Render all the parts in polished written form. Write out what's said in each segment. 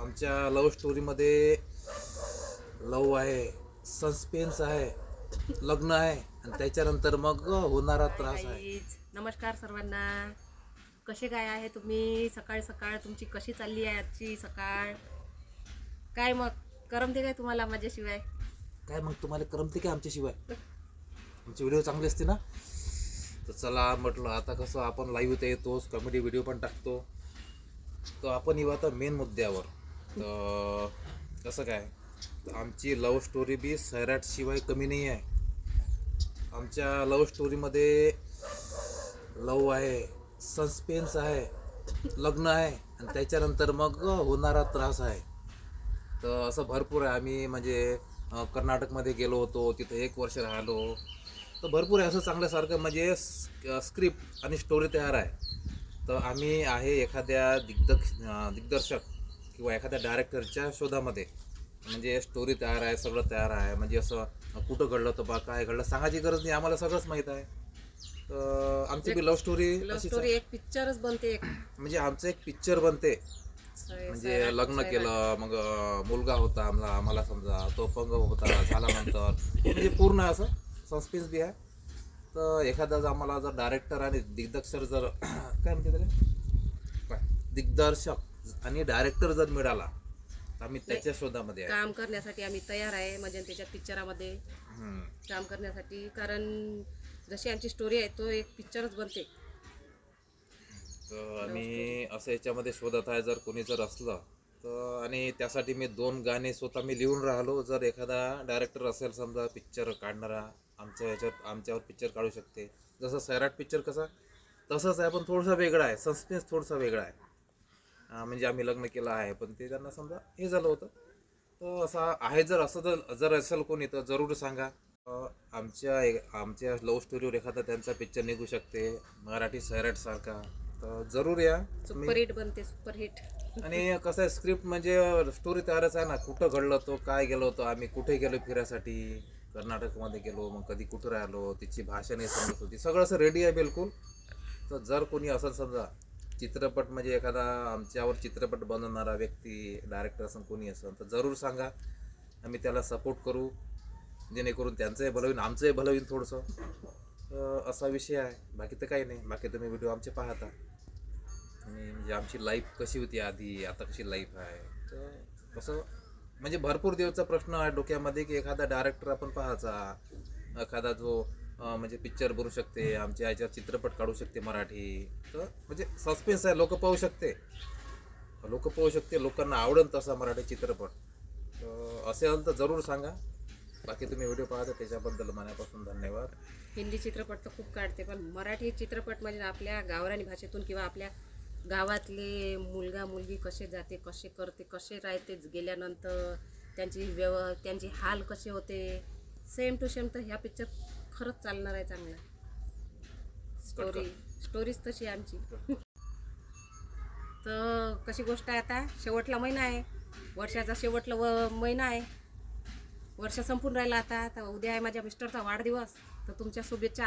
आमच्या लव्ह स्टोरीमध्ये लव आहे, सस्पेन्स आहे, लग्न आहे आणि त्याच्यानंतर मग होणारा त्रास आहे. गाईज, नमस्कार सर्वांना. कसे काय आहे तुम्ही? सकाळ सकाळ तुमची कशी चालली आहे आजची सकाळ? काय मग करमते काय तुम्हाला माझ्याशिवाय? काय मग तुम्हाला करमते काय आमच्याशिवाय? आमचे व्हिडिओ चांगले असते ना. तर चला म्हटलं आता कसं आपण लाईव्ह ते येतोच, कॉमेडी व्हिडिओ पण टाकतो. तर आपण येऊ आता मेन मुद्द्यावर. तर कसं काय, आमची लव्ह स्टोरी बी सैराटशिवाय कमी नाही आहे. आमच्या लव्ह स्टोरीमध्ये लव आहे, सस्पेन्स आहे, लग्न आहे आणि त्याच्यानंतर मग होणारा त्रास आहे. तर असं भरपूर आहे. आम्ही म्हणजे कर्नाटकमध्ये गेलो होतो, तिथे 1 वर्ष राहिलो. तर भरपूर आहे असं चांगल्यासारखं, म्हणजे स्क्रिप्ट आणि स्टोरी तयार आहे. तर आम्ही आहे एखाद्या दिग्दर्शक किंवा एखाद्या डायरेक्टरच्या शोधामध्ये. म्हणजे स्टोरी तयार आहे, सगळं तयार आहे. म्हणजे असं कुठं घडलं तर बा काय घडलं सांगायची गरज नाही, आम्हाला सगळंच माहीत आहे. तर आमची बी लव्ह स्टोरी एक पिक्चरच बनते एक. म्हणजे आमचं एक पिक्चर बनते. म्हणजे लग्न केलं, मग मुलगा होता आम्हाला समजा, तो अपंग होता झाल्यानंतर, म्हणजे पूर्ण असं सस्पेन्स बी आहे. तर एखादा जर आम्हाला जर डायरेक्टर आणि दिग्दर्शक जर काय म्हणते त्याला, दिग्दर्शक आणि डायरेक्टर जर मिळाला तर आम्ही त्याच्या शोधामध्ये आहे. काम करण्यासाठी आम्ही तयार आहे, म्हणजे त्याच्या पिक्चरामध्ये काम करण्यासाठी. कारण जशी आमची स्टोरी आहे तो एक पिक्चरच बनते. तर आम्ही असं याच्यामध्ये शोधत आहे, जर कोणी जर असलं तर. आणि त्यासाठी मी 2 गाणे स्वतः मी लिहून राहिलो. जर एखादा डायरेक्टर असेल समजा पिक्चर काढणारा, आमच्यावर पिक्चर काढू शकते. जसं सैराट पिक्चर कसा तसंच आहे, पण थोडंसं वेगळं आहे, सस्पेन्स थोडंसं वेगळं आहे. म्हणजे आम्ही लग्न केलं आहे पण ते त्यांना समजा हे झालं होतं. तर असं आहे, जर असेल कोणी तर जरूर सांगा. आमच्या लव्ह स्टोरीवर एखादा त्यांचा पिक्चर निघू शकते, मराठी सैराटसारखा. तर जरूर या. सुपरहिट बनते, सुपरहिट. आणि कसं आहे, स्क्रिप्ट म्हणजे स्टोरी तयारच आहे ना. कुठं घडलं होतं, काय गेलो होतो, आम्ही कुठे गेलो फिरायसाठी, कर्नाटकमध्ये गेलो, मग कधी कुठं राहिलो, तिची भाषा नाही समजत होती, सगळं असं रेडी आहे बिलकुल. तर जर कोणी असेल समजा चित्रपट, म्हणजे एखादा आमच्यावर चित्रपट बनवणारा व्यक्ती, डायरेक्टर असेल कोणी असेल तर जरूर सांगा. आम्ही त्याला सपोर्ट करू, जेणेकरून त्यांचंही भलं होईल, आमचंही भलं होईल थोडंसं. असा विषय आहे, बाकी तर काही नाही. बाकी तुम्ही व्हिडिओ आमचे पाहता. आणि म्हणजे आमची लाईफ कशी होती आधी, आता कशी लाईफ आहे. तर कसं म्हणजे भरपूर दिवसचा प्रश्न आहे डोक्यामध्ये की एखादा डायरेक्टर आपण पाहायचा, एखादा जो म्हणजे पिक्चर बनवू शकते, आमच्या याच्यावर चित्रपट काढू शकते मराठी. तर म्हणजे सस्पेन्स आहे, लोक पाहू शकते, लोकांना आवडेल तसा मराठी चित्रपट. तर असेल तर जरूर सांगा. बाकी तुम्ही व्हिडिओ पाहता त्याच्याबद्दल मनापासून धन्यवाद. हिंदी चित्रपट तर खूप काढते, पण मराठी चित्रपट म्हणजे आपल्या गावरानी भाषेतून किंवा आपल्या गावातले मुलगा मुलगी कसे जाते, कसे करते, कसे राहते गेल्यानंतर, त्यांची हाल कसे होते, सेम टू सेम. तर ह्या पिक्चर खरंच चालणार आहे चांगला. स्टोरीज तशी आमची. तर कशी गोष्ट आहे, आता शेवटला महिना आहे, वर्षाचा शेवटला महिना आहे. वर्ष संपून राहिला आता. तर उद्या आहे माझ्या मिस्टरचा वाढदिवस. तर तुमच्या शुभेच्छा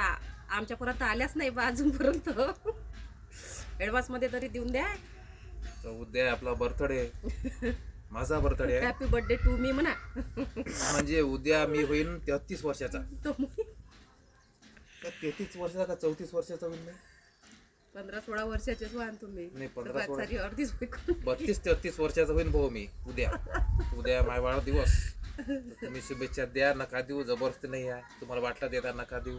आमच्यापर्यंत आल्याच नाही बा अजूनपर्यंत. ॲडव्हान्समध्ये तरी देऊन द्या. तर उद्या आपला बर्थडे, माझा बर्थडे आहे. हॅपी बर्थडे टू मी म्हणा. म्हणजे उद्या मी होईन 33 वर्षाचा. 33 वर्षाचा का 34 वर्षाचा होईल मी? 15-16 वर्षाचेच व्हान तुम्ही. नाही, 15-16 अर्धीच 32-33 वर्षाचा होईन भाऊ मी उद्या माझा वाढदिवस. तुम्ही शुभेच्छा द्या, नका देऊ, जबरदस्ती नाही आहे. तुम्हाला वाटलं देता नका देऊ.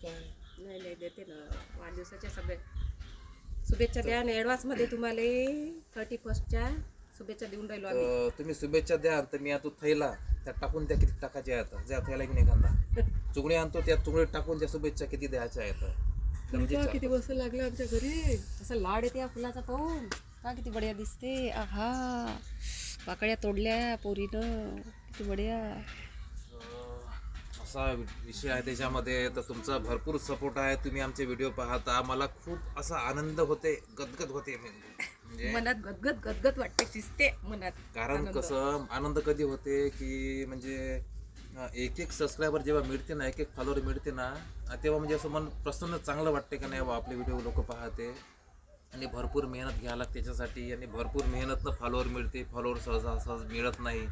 नाही देते ना, वाढदिवसाच्या सगळ्या शुभेच्छा द्या. आणि ॲडव्हान्समध्ये तुम्हाला 31च्या शुभेच्छा देऊन राहिलो आम्ही. तर तुम्ही शुभेच्छा द्या. तर मी आता थैला त्यात टाकून त्या किती टाकायच्या आहेत, ज्या थैला की नाही एखादा चुगणी आणतो, त्या चुगणीत टाकून त्या शुभेच्छा किती द्यायच्या आहेत. म्हणजे किती मस्त लागलं आमच्या घरी. असं लाड येते या फुलाचा पाहून. का किती बढिया दिसते. आहा, पाकळ्या तोडल्या पोरीनं, किती बढिया. असा विषय आहे त्याच्यामध्ये. तर तुमचा भरपूर सपोर्ट आहे. तुम्ही आमचे व्हिडिओ पाहता, आम्हाला खूप असा आनंद होते, गदगद होते, म्हणजे मनात गदगद वाटते, शिजते मनात. कारण कसं आनंद कधी होते की म्हणजे एक सबस्क्रायबर जेव्हा मिळते ना, एक फॉलोअर मिळते ना, तेव्हा म्हणजे असं मन प्रसन्न चांगलं वाटते का नाही बा आपले व्हिडिओ लोक पाहते. आणि भरपूर मेहनत घ्यावं लागते त्याच्यासाठी, आणि भरपूर मेहनतनं फॉलोअर मिळते. फॉलोअर सहज मिळत नाही.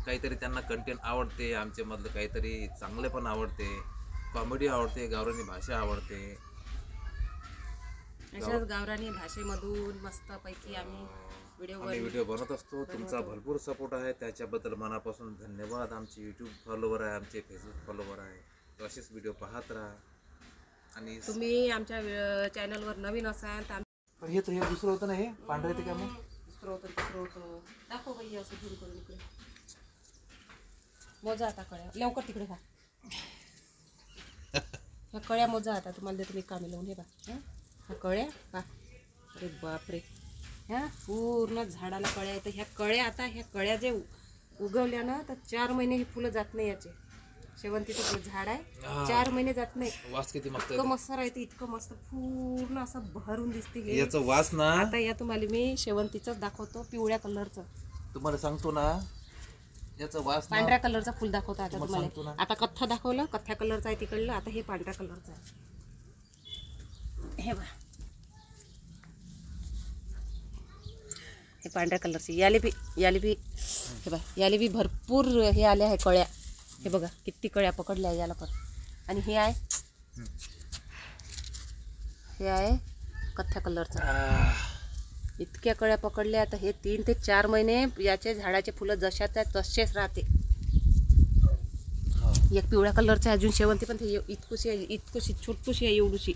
काहीतरी त्यांना कंटेंट आवडते, आमच्यामधलं काहीतरी चांगले पण आवडते, कॉमेडी आवडते, गावरानी भाषा आवडते. अशाच गावरानी भाषेमधून मस्तपैकी आम्ही व्हिडिओ बनवत असतो. तुमचा भरपूर सपोर्ट आहे, त्याच्याबद्दल मनापासून धन्यवाद. आमचे यूट्यूब फॉलोवर आहे, आमचे फेसबुक फॉलोवर आहे. तर असेच व्हिडिओ पाहत राहा. आणि तुम्ही आमच्या चॅनलवर नवीन असाल तर पण हे दुसरं होतं ना, हे पांढरे ते का मग दुसरं होतं तिसरं होतं. दाखव बाई असं झूम करून इकडे. मोजा आता कळ्या लवकर तिकडे खा. ह्या कळ्या मोजा आता तुम्हाला देतो मी कामी लावून. हे बा ह्या कळ्या पा. अरे बापरे, ह्या पूर्ण झाडाला कळ्या येतं. ह्या कळ्या आता ह्या कळ्या जे उगवल्या ना तर 4 महिने हे फुलं जात नाही. याचे शेवंतीचं झाड आहे, 4 महिने जात नाही. वास किती मस्त इतकं मस्त राहते, इतकं मस्त पूर्ण असं भरून दिसते हे. याचा वास ना, आता या तुम्हाला मी शेवंतीचंच दाखवतो, पिवळ्या कलरचं. तुम्हाला सांगतो ना, याचा वास ना, पांढऱ्या कलरचं फुल दाखवतो आता सांगतो तुम्हाला. ना. आता कथ्था दाखवलं, कथ्या कलरचं आहे तिकडलं. आता हे पांढऱ्या कलरचं आहे. हे बघा, हे पांढऱ्या कलरची. याले बी हे बघा, याले बी भरपूर हे आले आहे कळ्या. हे बघा किती कळ्या पकडल्या याला पण. आणि हे आहे कथ्या कलरचं. इतक्या कळ्या पकडल्या. आता हे 3 ते 4 महिने याचे झाडाचे फुलं जशाच्या तसेच राहते. एक पिवळ्या कलरचं अजून शेवंती, पण ते इतकुशी छोटूशी आहे, एवढूशी.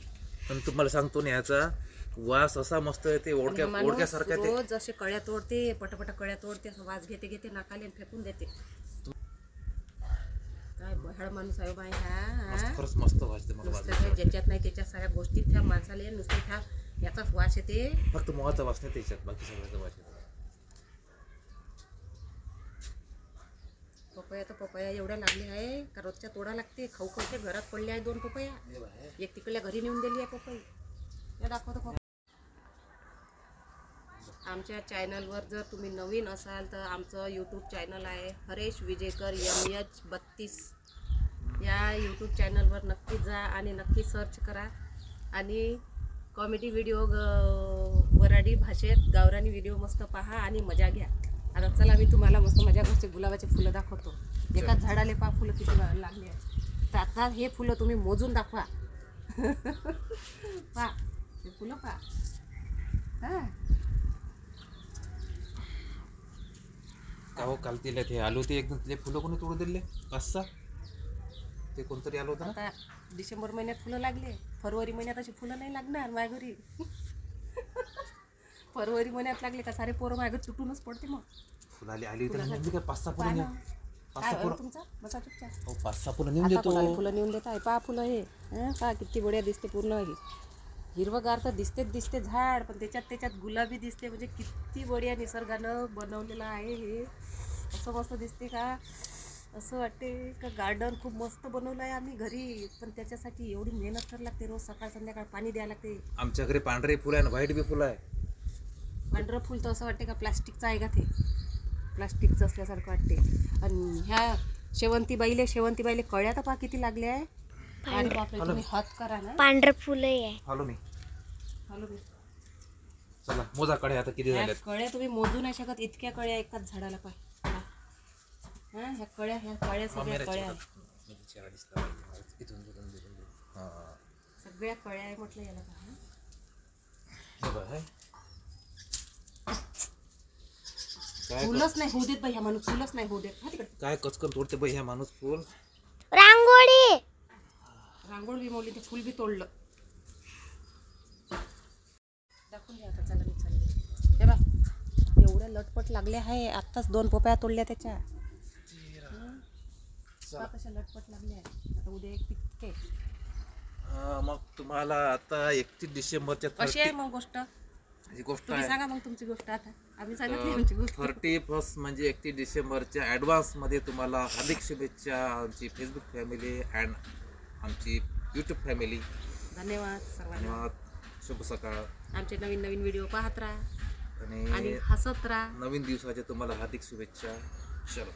पण तुम्हाला सांगतो ना, याचा वास असा मस्त येते, ओळख्यासारखा ते. रोज जसे कळ्या तोडते, पटपट कळ्या तोडते, असं वास घेते नाकाले फेकून देते. काय बहाळ माणूस आहे बाई हा. खरंच मस्त वाजते मला. नुसतं ज्याच्यात नाही त्याच्या साऱ्या गोष्टी त्या माणसाला नुसतं ह्या याचाच वास येते. फक्त मोहाचा वास नाही त्याच्यात, बाकी सगळ्याचा वास येतो. पपया तर पपया एवढ्या लागल्या आहे का रोजच्या तोडा लागते. खाऊ खाऊचे घरात पडले आहे 2 पपया. एक तिकडल्या घरी नेऊन दिली आहे पपई. या दाखवतो. आमच्या चॅनलवर जर तुम्ही नवीन असाल तर आमचं यूट्यूब चॅनल आहे हरेश विजेकर MH32. या यूट्यूब चॅनलवर नक्की जा आणि नक्की सर्च करा आणि कॉमेडी व्हिडिओ, वराडी भाषेत गावरानी व्हिडिओ मस्त पहा आणि मजा घ्या. आता चला मी तुम्हाला मस्त माझ्या घरचे गुलाबाचे फुलं दाखवतो. एकाच झाडाले पहा फुलं किती लागले आहेत. तर आता हे फुलं तुम्ही मोजून दाखवा. पहा हे फुलं पहा. हां का हो, काल तिला ते आलो होते एकदम, तिला फुलं कोणी तोडून दिले 5-6. ते कोणतरी आलं होतं ना. आता डिसेंबर महिन्यात फुलं लागले. फरवरी महिन्यात अशी फुलं नाही लागणार माझ्या घरी. फरवरी महिन्यात लागले का सारे पोरं माझ्या घरी तुटूनच पडते. मग फुलं आली होती ना, 5-6 फुलं नेऊन. तुमचा बसा चुपचाप. 5-6 फुलं नेऊन आता देतो. कोणाला फुलं नेऊन देत आहे. पहा फुलं हे. पहा किती बढिया दिसते. पूर्ण हिरवगार तर दिसते झाड, पण त्याच्यात गुलाबी दिसते. म्हणजे किती बढिया निसर्गानं बनवलेलं आहे हे. असं मस्त दिसते का, असं वाटते का गार्डन खूप मस्त बनवलं आहे आम्ही घरी. पण त्याच्यासाठी एवढी मेहनत करावी लागते. रोज सकाळ संध्याकाळ पाणी द्यावं लागते. आमच्या घरी पांढरे फुलं आहे आणि व्हाईट बी फुलं आहे. पांढरं फुल तर असं वाटते का प्लास्टिकचं आहे का, ते प्लास्टिकचं असल्यासारखं वाटते. आणि ह्या शेवंतीबाईले कळ्या तर पहा किती लागल्या आहे. आणि बापरे, तुम्ही हात करा ना. पांढरं फुलं आहे. हॅलो मी हॅलो मी चला मोजा कडे आता किती झाल्यात. कळ्या तुम्ही मोजू नाही शकत, इतक्या कळ्या एकाच झाडाला पाय. ह्या कळ्या सगळ्या कळ्या आहे. सगळ्या कळ्या आहे म्हटलं याला काय फुलच नाही होऊ देत बाई ह्या माणूस. फुलच नाही होऊ देत. हा तिकडे काय कचकन तोडते बाई ह्या माणूस फुल. रांगोळी रांगोळी बी मोडली, ते फुल बी तोडलं. दाखवून द्या आता. चला मी चालले. हे बा एवढ्या लटपट लागल्या आहे. आत्ताच 2 पपया तोडल्या त्याच्या. कशा लटपट लागल्या आहे. आता उद्या एक पिके. मग तुम्हाला आता 31 डिसेंबरच्या कशी आहे मग गोष्ट? गोष्ट तुम्ही सांगा मग तुमची गोष्ट. आता आम्ही सांगितली आमची गोष्ट. 31 म्हणजे 31 डिसेंबरच्या ॲडव्हान्स मध्ये तुम्हाला हार्दिक शुभेच्छा. आमची फेसबुक फॅमिली अँड आमची यूट्यूब फॅमिली. धन्यवाद सर्वांना. धन्यवाद. शुभ सकाळ. आमचे नवीन व्हिडिओ पाहत राहा आणि आणि हसत राहा. नवीन दिवसाच्या तुम्हाला हार्दिक शुभेच्छा. चलो.